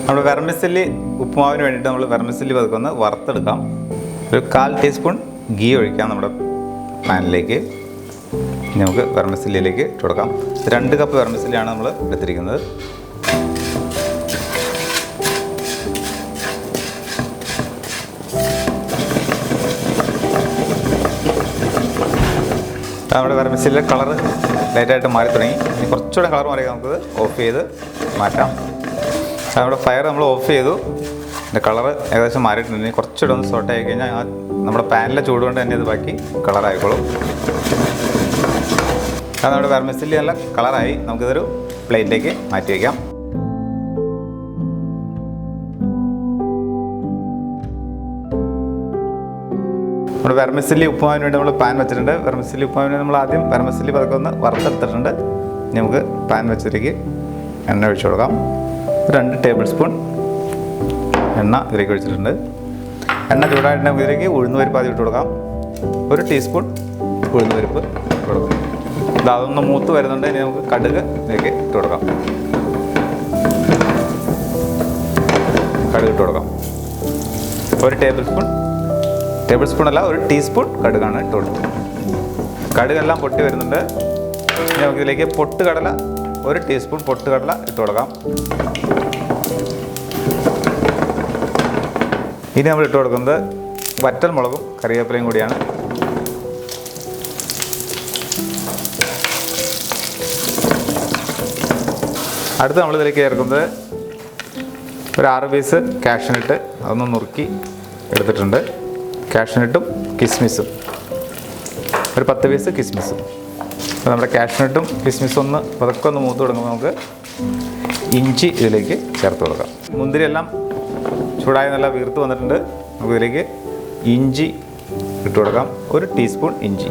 നമ്മൾ വെർമിസെല്ലി ഉപ്പുമാവിന് വേണ്ടിയിട്ട് നമ്മൾ വെർമിസെല്ലി പതുക്കെ ഒന്ന് വറുത്തെടുക്കാം. ഒരു 1/4 ടീസ്പൂൺ ഗീ ഒഴിക്കാം നമ്മുടെ പാനിലേക്ക്. നമുക്ക് വെർമിസെല്ലിയിലേക്ക് ഇട്ട് കൊടുക്കാം. 2 കപ്പ് വെർമിസെല്ലിയാണ് നമ്മൾ എടുത്തിരിക്കുന്നത്. നമ്മുടെ വെർമിസെല്ലിയുടെ കളറ് ലൈറ്റായിട്ട് മാറി തുടങ്ങി. ഇനി കുറച്ചുകൂടെ കളർ മാറി നമുക്കത് ഓഫ് ചെയ്ത് മാറ്റാം. നമ്മുടെ ഫയർ നമ്മൾ ഓഫ് ചെയ്തു. ഇതിൻ്റെ കളറ് ഏകദേശം മാറിയിട്ടുണ്ട്. ഇനി കുറച്ചുകൂടെ ഒന്ന് സോട്ട് ആയി കഴിഞ്ഞാൽ നമ്മുടെ പാനിലെ ചൂട് കൊണ്ട് തന്നെ ഇത് ബാക്കി കളറായിക്കോളും. അത് നമ്മുടെ വെർമിസെല്ലി നല്ല കളറായി. നമുക്കിതൊരു പ്ലേറ്റിലേക്ക് മാറ്റി വയ്ക്കാം. നമ്മുടെ വെർമിസെല്ലി ഉപ്പുമാവിന് വേണ്ടി നമ്മൾ പാൻ വെച്ചിട്ടുണ്ട്. വെർമിസെല്ലി ഉപ്പുമാവിന് നമ്മൾ ആദ്യം വെർമിസെല്ലി പതുക്കെ ഒന്ന് വറുത്തെടുത്തിട്ടുണ്ട്. ഇനി നമുക്ക് പാൻ വെച്ചിലേക്ക് എണ്ണ ഒഴിച്ചു കൊടുക്കാം. 2 ടേബിൾ സ്പൂൺ എണ്ണ ഇതിലേക്ക് ഒഴിച്ചിട്ടുണ്ട്. എണ്ണ ചൂടായിട്ട് നമുക്ക് ഇതിലേക്ക് ഉഴുന്നുപരിപ്പ് ആദ്യം ഇട്ട് കൊടുക്കാം. 1 ടീസ്പൂൺ ഉഴുന്നുപരിപ്പ് ഇട്ട് കൊടുക്കാം. അതൊന്ന് മൂത്ത് വരുന്നുണ്ട്. ഇനി നമുക്ക് കടുക് ഇതിലേക്ക് ഇട്ട് കൊടുക്കാം. കടുക് ഇട്ട് കൊടുക്കാം. 1 ടേബിൾ സ്പൂൺ അല്ല 1 ടീസ്പൂൺ കടുകാണ് ഇട്ട് കൊടുക്കുന്നത്. കടുകെല്ലാം പൊട്ടി വരുന്നുണ്ട്. ഇനി നമുക്കിതിലേക്ക് പൊട്ടുകടല 1 ടീസ്പൂൺ പൊട്ടുകടല ഇട്ട് കൊടുക്കാം. ഇനി നമ്മൾ ഇട്ട് കൊടുക്കുന്നത് വറ്റൽ മുളകും കറിവേപ്പിലയും കൂടിയാണ്. അടുത്ത് നമ്മളിതിലേക്ക് ചേർക്കുന്നത് ഒരു 6 പീസ് കാഷ്യൂനട്ട് അതൊന്ന് നുറുക്കി എടുത്തിട്ടുണ്ട്. കാഷ്യൂനട്ടും കിസ്മിസും ഒരു 10 പീസ് കിസ്മിസും. അപ്പോൾ നമ്മുടെ കാഷ്യൂനട്ടും കിസ്മിസും ഒന്ന് പതുക്കെ ഒന്ന് മൂത്ത് തുടങ്ങുമ്പോൾ നമുക്ക് ഇഞ്ചി ഇതിലേക്ക് ചേർത്ത് കൊടുക്കാം. മുന്തിരി എല്ലാം ചൂടായി നല്ല വീർത്ത് വന്നിട്ടുണ്ട്. നമുക്ക് ഇതിലേക്ക് ഇഞ്ചി ഇട്ട് കൊടുക്കാം. 1 ടീസ്പൂൺ ഇഞ്ചി.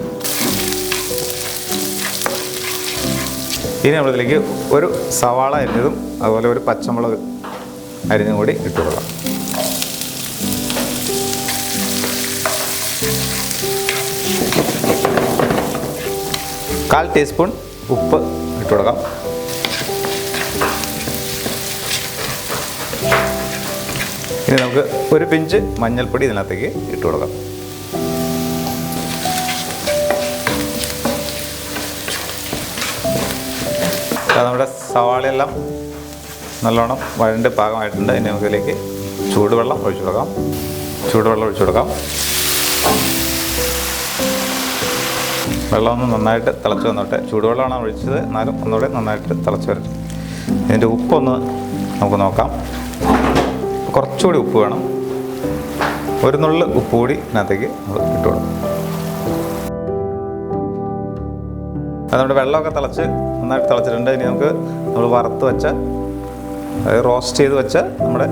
ഇനി നമ്മളിതിലേക്ക് ഒരു സവാള അരിഞ്ഞതും അതുപോലെ ഒരു പച്ചമുളക് അരിഞ്ഞും കൂടി ഇട്ട് കൊടുക്കാം. കാൽ ടീസ്പൂൺ ഉപ്പ് ഇട്ട് കൊടുക്കാം. ഇനി നമുക്ക് ഒരു പിഞ്ച് മഞ്ഞൾപ്പൊടി ഇതിനകത്തേക്ക് ഇട്ട് കൊടുക്കാം. നമ്മുടെ സവാളയെല്ലാം നല്ലോണം വഴണ്ട് പാകമായിട്ടുണ്ട്. ഇനി നമുക്കിതിലേക്ക് ചൂടുവെള്ളം ഒഴിച്ചു കൊടുക്കാം. വെള്ളം ഒന്ന് നന്നായിട്ട് തിളച്ച് വന്നോട്ടെ. ചൂടുവെള്ളമാണ് ഒഴിച്ചത്, എന്നാലും ഒന്നുകൂടെ നന്നായിട്ട് തിളച്ച് വരട്ടെ. ഇതിൻ്റെ ഉപ്പൊന്ന് നമുക്ക് നോക്കാം. കുറച്ചുകൂടി ഉപ്പ് വേണം. 1 നുള്ള് ഉപ്പ് കൂടി ഇതിനകത്തേക്ക് നമ്മൾ ഇട്ട് കൊടുക്കും. അത് നമ്മുടെ വെള്ളമൊക്കെ നന്നായിട്ട് തിളച്ചിട്ടുണ്ട്. ഇനി നമുക്ക് നമ്മൾ വറുത്ത് വെച്ച അതായത് റോസ്റ്റ് ചെയ്ത് വെച്ച നമ്മുടെ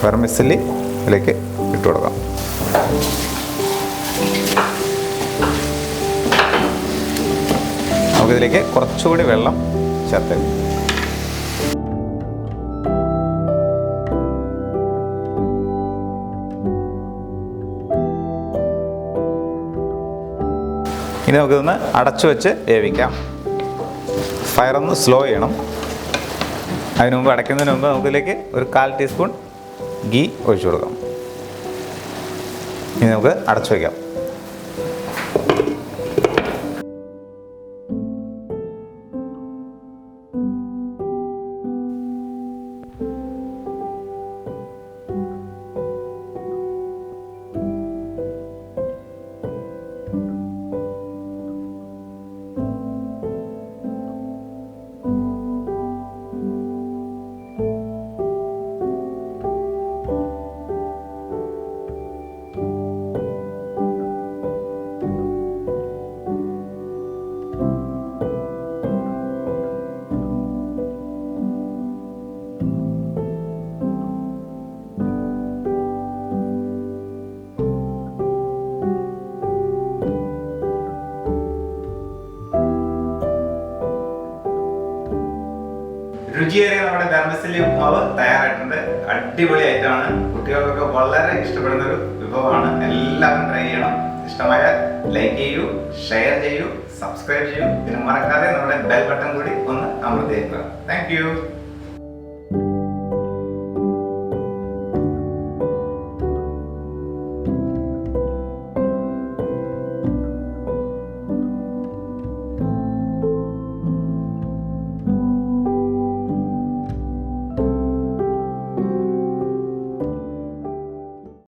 വെർമിസെല്ലി ഇതിലേക്ക് ഇട്ട് കൊടുക്കാം. നമുക്കിതിലേക്ക് കുറച്ചുകൂടി വെള്ളം ചേർത്ത് ഇനി നമുക്കിതൊന്ന് അടച്ചു വെച്ച് വേവിക്കാം. ഫയറൊന്ന് സ്ലോ ചെയ്യണം. അതിന് മുമ്പ് അടയ്ക്കുന്നതിന് മുമ്പ് നമുക്കിതിലേക്ക് ഒരു 1/4 ടീസ്പൂൺ ഗീ ഒഴിച്ചു കൊടുക്കാം. ഇനി നമുക്ക് അടച്ചു വയ്ക്കാം. രുചിയേറിയ നമ്മുടെ വെർമിസെല്ലി ഉപ്പുമാവ് തയ്യാറായിട്ടുണ്ട്. അടിപൊളി ഐറ്റമാണ്. കുട്ടികൾക്കൊക്കെ വളരെ ഇഷ്ടപ്പെടുന്ന ഒരു വിഭവമാണ്. എല്ലാവരും ട്രൈ ചെയ്യണം. ഇഷ്ടമായ ലൈക്ക് ചെയ്യൂ, ഷെയർ ചെയ്യൂ, സബ്സ്ക്രൈബ് ചെയ്യൂ. പിന്നെ മറക്കാതെ നമ്മുടെ ബെൽ ബട്ടൺ കൂടി ഒന്ന് അമർത്തിയേക്കുക. Thank you.